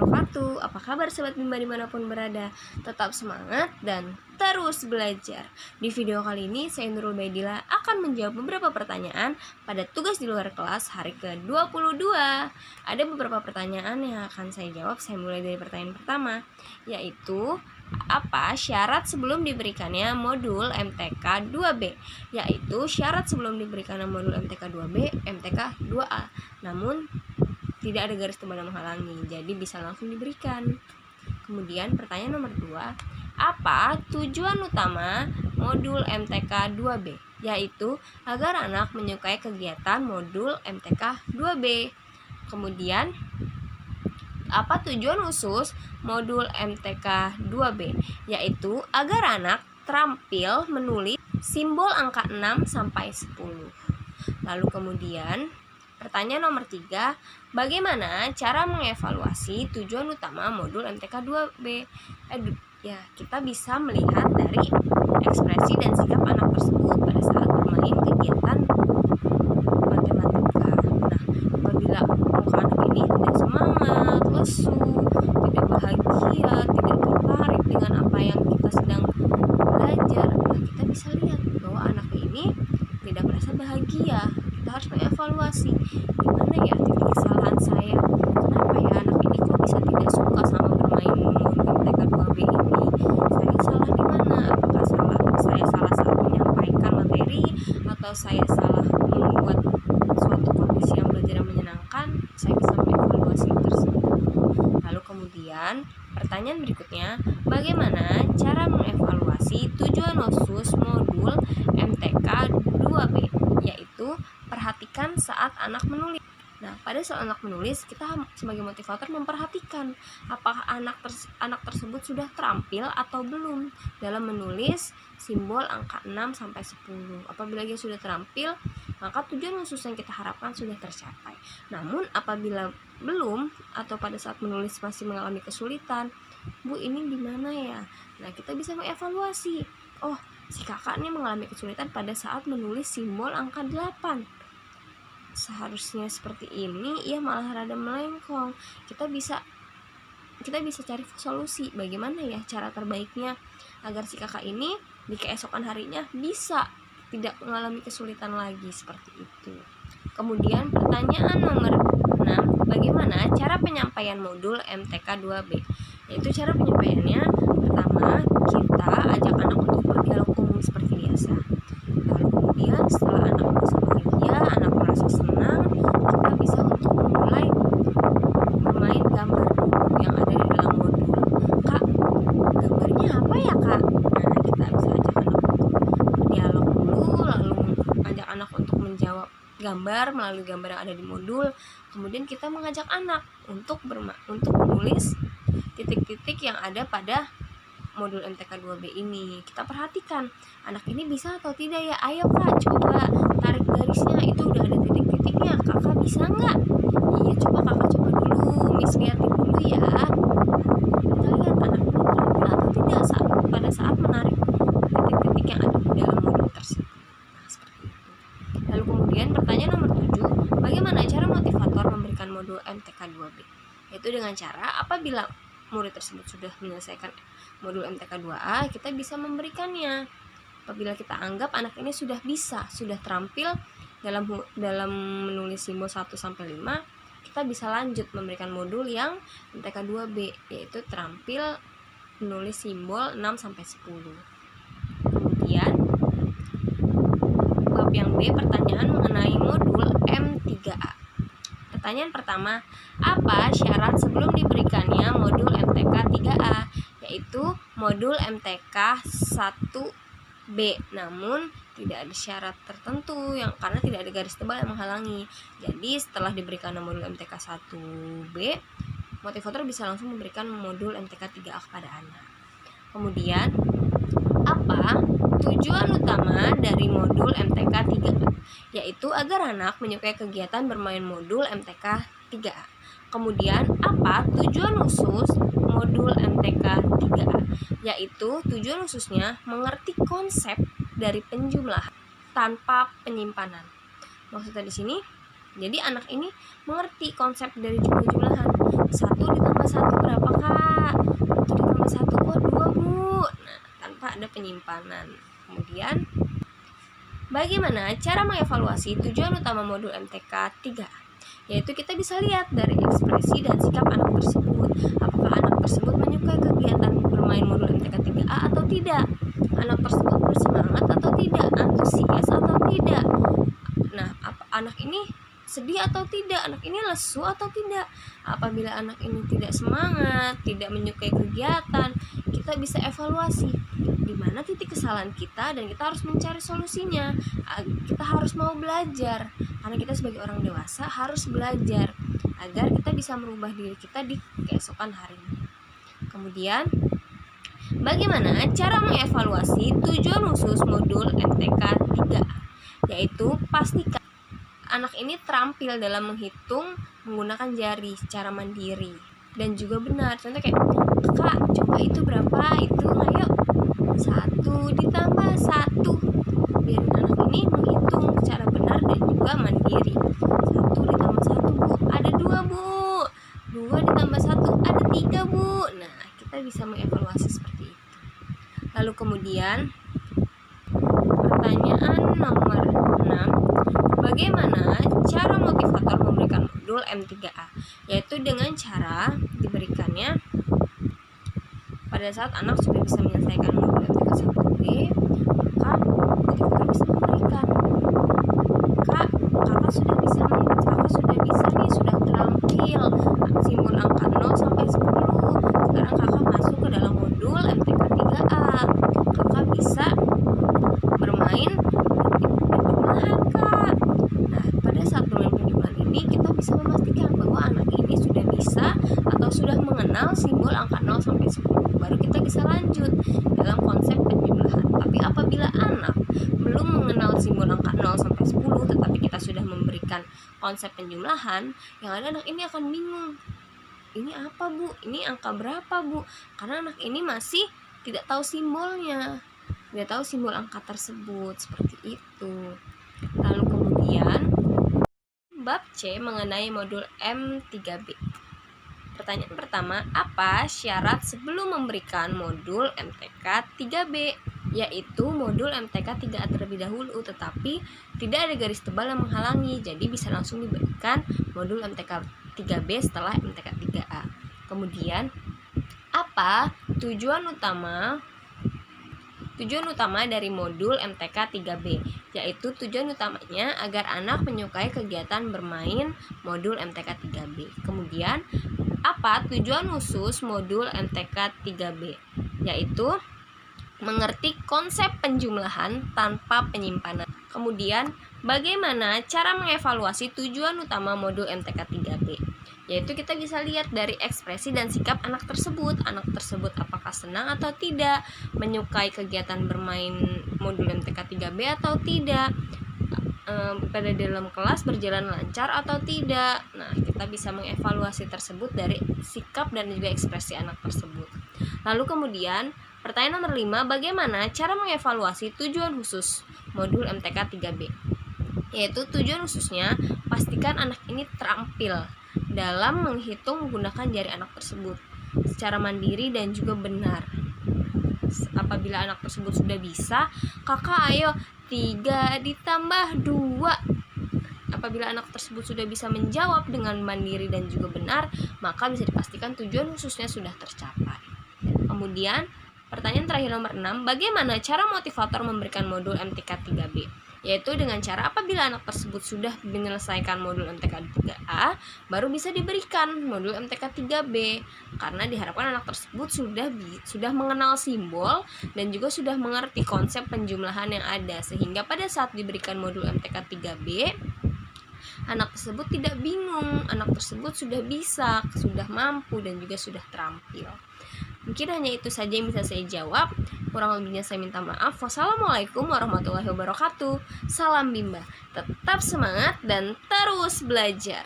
wabarakatuh. Apa kabar Sobat Bimba dimanapun berada? Tetap semangat dan terus belajar. Di video kali ini saya Nurul Baidila akan menjawab beberapa pertanyaan pada tugas di luar kelas hari ke-22. Ada beberapa pertanyaan yang akan saya jawab. Saya mulai dari pertanyaan pertama, yaitu apa syarat sebelum diberikannya modul MTK 2B? Yaitu syarat sebelum diberikannya modul MTK 2B, MTK 2A. Namun tidak ada garis tebal yang menghalangi, jadi bisa langsung diberikan. Kemudian pertanyaan nomor 2, apa tujuan utama modul MTK 2B? Yaitu agar anak menyukai kegiatan modul MTK 2B. Kemudian apa tujuan khusus modul MTK 2B? Yaitu agar anak terampil menulis simbol angka 6 sampai 10. Lalu kemudian pertanyaan nomor 3, bagaimana cara mengevaluasi tujuan utama modul MTK 2B? Kita bisa melihat dari ekspresi dan sikap anak tersebut pada saat bermain kegiatan matematika. Nah, apabila muka anak ini tidak semangat, lesu, tidak bahagia, tidak tertarik dengan apa yang kita sedang belajar, kita bisa lihat bahwa anak ini tidak merasa bahagia. Kita harus mengevaluasi gimana ya titik kesalahan saya, kenapa ya anak ini kok bisa tidak suka sama bermain MTK 2B ini, saya salah di mana, apakah saya salah saat menyampaikan materi, atau saya salah membuat suatu kondisi yang belajar yang menyenangkan. Saya bisa mengevaluasi tersebut. Lalu kemudian pertanyaan berikutnya, bagaimana cara mengevaluasi tujuan khusus modul MTK 2B? Yaitu perhatikan saat anak menulis. Nah, pada saat anak menulis, kita sebagai motivator memperhatikan apakah anak tersebut sudah terampil atau belum dalam menulis simbol angka 6 sampai 10. Apabila dia sudah terampil, maka tujuan khusus yang kita harapkan sudah tercapai. Namun apabila belum atau pada saat menulis masih mengalami kesulitan, Bu, ini di mana ya? Nah, kita bisa mengevaluasi. Oh, si kakak ini mengalami kesulitan pada saat menulis simbol angka 8. Seharusnya seperti ini, ia malah rada melengkong. Kita bisa cari solusi bagaimana ya cara terbaiknya agar si kakak ini di keesokan harinya bisa tidak mengalami kesulitan lagi seperti itu. Kemudian pertanyaan nomor 6, bagaimana cara penyampaian modul MTK 2B? Yaitu cara penyampaiannya, pertama kita ajak anak untuk berdialog umum seperti biasa. Lalu kemudian setelah anak merasa bahagia, anak merasa senang, kita bisa untuk memulai bermain gambar yang ada di dalam modul. Kak, gambarnya apa ya Kak? Nah, kita bisa ajak anak untuk berdialog dulu, lalu ajak anak untuk menjawab gambar melalui gambar yang ada di modul. Kemudian kita mengajak anak untuk menulis titik-titik yang ada pada modul MTK 2B ini. Kita perhatikan anak ini bisa atau tidak ya. Ayo Kak, coba tarik garisnya, itu udah ada titik-titiknya. Kakak bisa nggak? Iya, coba kakak coba dulu, Miss liatin dulu ya. Kita lihat anak ini terampil atau tidak pada saat menarik titik-titik yang ada di dalam modul tersebut. Nah, seperti itu. Lalu kemudian pertanyaan nomor 7, bagaimana cara motivator memberikan modul MTK 2B? Yaitu dengan cara apabila murid tersebut sudah menyelesaikan modul MTK 2A, kita bisa memberikannya. Apabila kita anggap anak ini sudah terampil dalam menulis simbol 1 sampai 5, kita bisa lanjut memberikan modul yang MTK 2B, yaitu terampil menulis simbol 6 sampai 10. Kemudian bab yang B, pertanyaan mengenai modul M3A. Pertanyaan pertama, apa syarat sebelum diberikannya modul MTK 3A? Yaitu modul MTK 1B, namun tidak ada syarat tertentu karena tidak ada garis tebal yang menghalangi. Jadi setelah diberikan modul MTK 1B, motivator bisa langsung memberikan modul MTK 3A kepada anak. Kemudian, apa tujuan utama dari modul MTK 3A? Yaitu agar anak menyukai kegiatan bermain modul MTK 3A. Kemudian, apa tujuan khusus modul MTK 3A? Yaitu tujuan khususnya mengerti konsep dari penjumlahan tanpa penyimpanan. Maksudnya di sini, jadi anak ini mengerti konsep dari jumlah-jumlahan. 1 ditambah 1 berapa kak? 1 ditambah 1, oh 2 bu. Nah, tanpa ada penyimpanan. Kemudian bagaimana cara mengevaluasi tujuan utama modul MTK 3A? Yaitu kita bisa lihat dari ekspresi dan sikap anak tersebut. Apakah anak tersebut menyukai kegiatan bermain modul MTK 3A atau tidak? Anak tersebut bersemangat atau tidak? Antusias atau tidak? Nah, anak ini sedih atau tidak? Anak ini lesu atau tidak? Apabila anak ini tidak semangat, tidak menyukai kegiatan, kita bisa evaluasi di mana titik kesalahan kita dan kita harus mencari solusinya. Kita harus mau belajar karena kita sebagai orang dewasa harus belajar agar kita bisa merubah diri kita di keesokan harinya. Kemudian bagaimana cara mengevaluasi tujuan khusus modul MTK 3A? Yaitu pastikan anak ini terampil dalam menghitung menggunakan jari secara mandiri dan juga benar. Contoh kayak, kak coba itu berapa? Itu ayo 1 ditambah 1. Biar anak ini menghitung secara benar dan juga mandiri. 1 ditambah 1 bu, ada 2 bu. 2 ditambah 1 ada 3 bu. Nah, kita bisa mengevaluasi seperti itu. Lalu kemudian pertanyaan nomor 6, bagaimana cara motivator memberikan modul M3A? Yaitu dengan cara diberikannya pada saat anak sudah bisa menyelesaikan modul MTK 1B, maka motivator bisa memberikan, kakak sudah bisa nih, sudah terampil simbol angka 0 sampai 10. Sekarang kakak masuk ke dalam modul MTK 3A. Kakak bisa bermain penjumlahan kak. Nah, pada saat bermain penjumlahan ini kita bisa memastikan bahwa anak ini sudah bisa atau sudah mengenal simbol angka 0 sampai 10. Baru kita bisa lanjut dalam konsep penjumlahan. Tapi apabila anak belum mengenal simbol angka 0 sampai 10 tetapi kita sudah memberikan konsep penjumlahan, yang ada anak ini akan bingung. Ini apa bu? Ini angka berapa bu? Karena anak ini masih tidak tahu simbolnya, tidak tahu simbol angka tersebut, seperti itu. Lalu kemudian bab C mengenai modul M3B. Pertanyaan pertama, apa syarat sebelum memberikan modul MTK 3B? Yaitu modul MTK 3A terlebih dahulu, tetapi tidak ada garis tebal yang menghalangi, jadi bisa langsung diberikan modul MTK 3B setelah MTK 3A. Kemudian, apa tujuan utama dari modul MTK 3B? Yaitu tujuan utamanya agar anak menyukai kegiatan bermain modul MTK 3B. Kemudian, apa tujuan khusus modul MTK 3B? Yaitu mengerti konsep penjumlahan tanpa penyimpanan. Kemudian, bagaimana cara mengevaluasi tujuan utama modul MTK 3B? Yaitu kita bisa lihat dari ekspresi dan sikap anak tersebut. Anak tersebut apakah senang atau tidak, menyukai kegiatan bermain modul MTK 3B atau tidak, pada dalam kelas berjalan lancar atau tidak. Nah, kita bisa mengevaluasi tersebut dari sikap dan juga ekspresi anak tersebut. Lalu kemudian pertanyaan nomor 5, bagaimana cara mengevaluasi tujuan khusus modul MTK 3B? Yaitu tujuan khususnya, pastikan anak ini terampil dalam menghitung menggunakan jari anak tersebut secara mandiri dan juga benar. Apabila anak tersebut sudah bisa, kakak ayo 3 ditambah 2. Apabila anak tersebut sudah bisa menjawab dengan mandiri dan juga benar, maka bisa dipastikan tujuan khususnya sudah tercapai. Kemudian pertanyaan terakhir nomor 6, bagaimana cara motivator memberikan modul MTK 3B? Yaitu dengan cara apabila anak tersebut sudah menyelesaikan modul MTK 3A, baru bisa diberikan modul MTK 3B. Karena diharapkan anak tersebut sudah mengenal simbol dan juga sudah mengerti konsep penjumlahan yang ada, sehingga pada saat diberikan modul MTK 3B, anak tersebut tidak bingung, anak tersebut sudah bisa, sudah mampu, dan juga sudah terampil. Mungkin hanya itu saja yang bisa saya jawab. Kurang lebihnya saya minta maaf. Wassalamualaikum warahmatullahi wabarakatuh. Salam Bimba. Tetap semangat dan terus belajar.